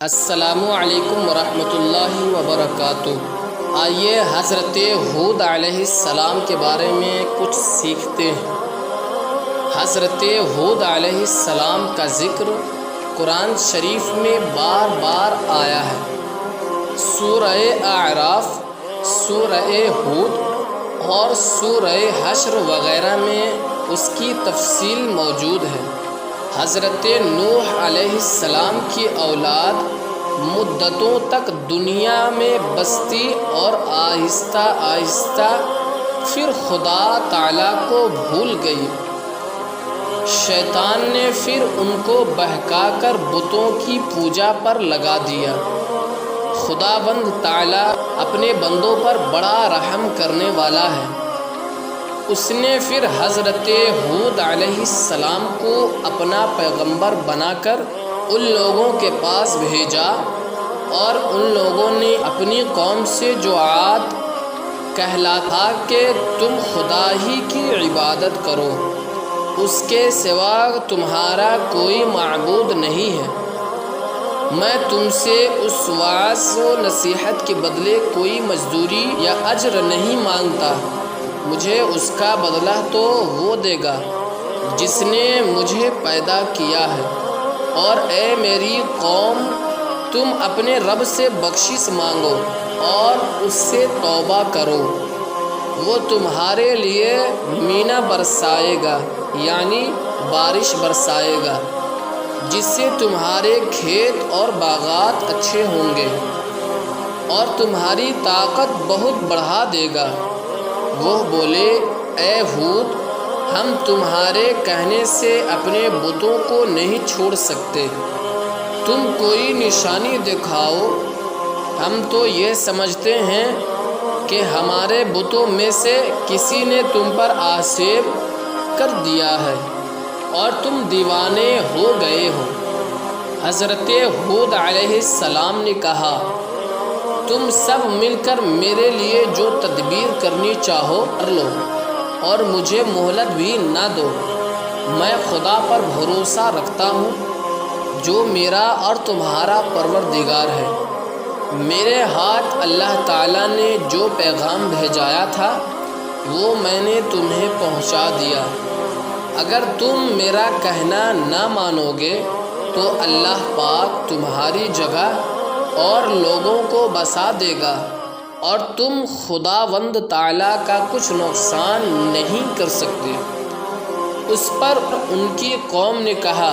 السلام علیکم ورحمۃ اللہ وبرکاتہ۔ آئیے حضرت ہود علیہ السلام کے بارے میں کچھ سیکھتے ہیں۔ حضرت ہود علیہ السلام کا ذکر قرآن شریف میں بار بار آیا ہے۔ سورہ اعراف، سورہ ہود اور سورہ حشر وغیرہ میں اس کی تفصیل موجود ہے۔ حضرت نوح علیہ السلام کی اولاد مدتوں تک دنیا میں بستی اور آہستہ آہستہ پھر خدا تعالیٰ کو بھول گئی۔ شیطان نے پھر ان کو بہکا کر بتوں کی پوجا پر لگا دیا۔ خداوند تعالیٰ اپنے بندوں پر بڑا رحم کرنے والا ہے۔ اس نے پھر حضرت ہود علیہ السلام کو اپنا پیغمبر بنا کر ان لوگوں کے پاس بھیجا، اور ان لوگوں نے اپنی قوم سے جو عاد کہلاتا کہ تم خدا ہی کی عبادت کرو، اس کے سوا تمہارا کوئی معبود نہیں ہے۔ میں تم سے اس وعظ و نصیحت کے بدلے کوئی مزدوری یا اجر نہیں مانگتا، مجھے اس کا بدلہ تو وہ دے گا جس نے مجھے پیدا کیا ہے۔ اور اے میری قوم، تم اپنے رب سے بخشش مانگو اور اس سے توبہ کرو، وہ تمہارے لیے مینا برسائے گا، یعنی بارش برسائے گا، جس سے تمہارے کھیت اور باغات اچھے ہوں گے اور تمہاری طاقت بہت بڑھا دے گا۔ وہ بولے، اے ہود، ہم تمہارے کہنے سے اپنے بتوں کو نہیں چھوڑ سکتے، تم کوئی نشانی دکھاؤ۔ ہم تو یہ سمجھتے ہیں کہ ہمارے بتوں میں سے کسی نے تم پر آسیب کر دیا ہے اور تم دیوانے ہو گئے ہو۔ حضرت ہود علیہ السلام نے کہا، تم سب مل کر میرے لیے جو تدبیر کرنی چاہو کر لو، اور مجھے مہلت بھی نہ دو۔ میں خدا پر بھروسہ رکھتا ہوں جو میرا اور تمہارا پروردگار ہے۔ میرے ہاتھ اللہ تعالیٰ نے جو پیغام بھیجایا تھا وہ میں نے تمہیں پہنچا دیا۔ اگر تم میرا کہنا نہ مانو گے تو اللہ پاک تمہاری جگہ اور لوگوں کو بسا دے گا، اور تم خداوند تعالیٰ کا کچھ نقصان نہیں کر سکتے۔ اس پر ان کی قوم نے کہا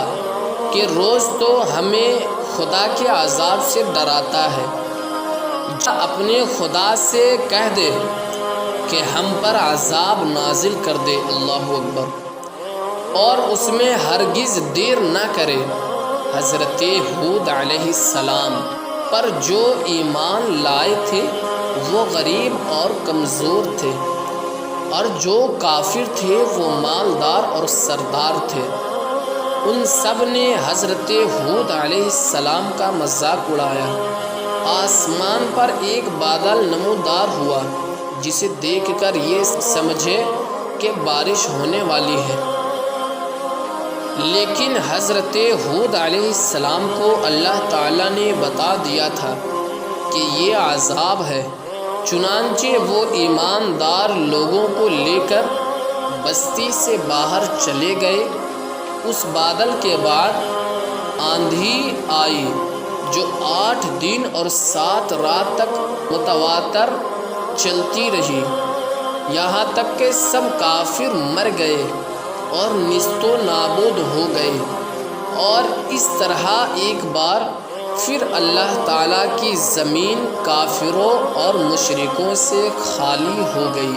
کہ روز تو ہمیں خدا کے عذاب سے ڈراتا ہے، جا اپنے خدا سے کہہ دے کہ ہم پر عذاب نازل کر دے، اللہ اکبر، اور اس میں ہرگز دیر نہ کرے۔ حضرت ہود علیہ السلام پر جو ایمان لائے تھے وہ غریب اور کمزور تھے، اور جو کافر تھے وہ مالدار اور سردار تھے۔ ان سب نے حضرت ہود علیہ السلام کا مذاق اڑایا۔ آسمان پر ایک بادل نمودار ہوا جسے دیکھ کر یہ سمجھے کہ بارش ہونے والی ہے، لیکن حضرت ہود علیہ السلام کو اللہ تعالیٰ نے بتا دیا تھا کہ یہ عذاب ہے۔ چنانچہ وہ ایماندار لوگوں کو لے کر بستی سے باہر چلے گئے۔ اس بادل کے بعد آندھی آئی جو 8 دن اور 7 رات تک متواتر چلتی رہی، یہاں تک کہ سب کافر مر گئے اور نیست و نابود ہو گئے۔ اور اس طرح ایک بار پھر اللہ تعالیٰ کی زمین کافروں اور مشرکوں سے خالی ہو گئی۔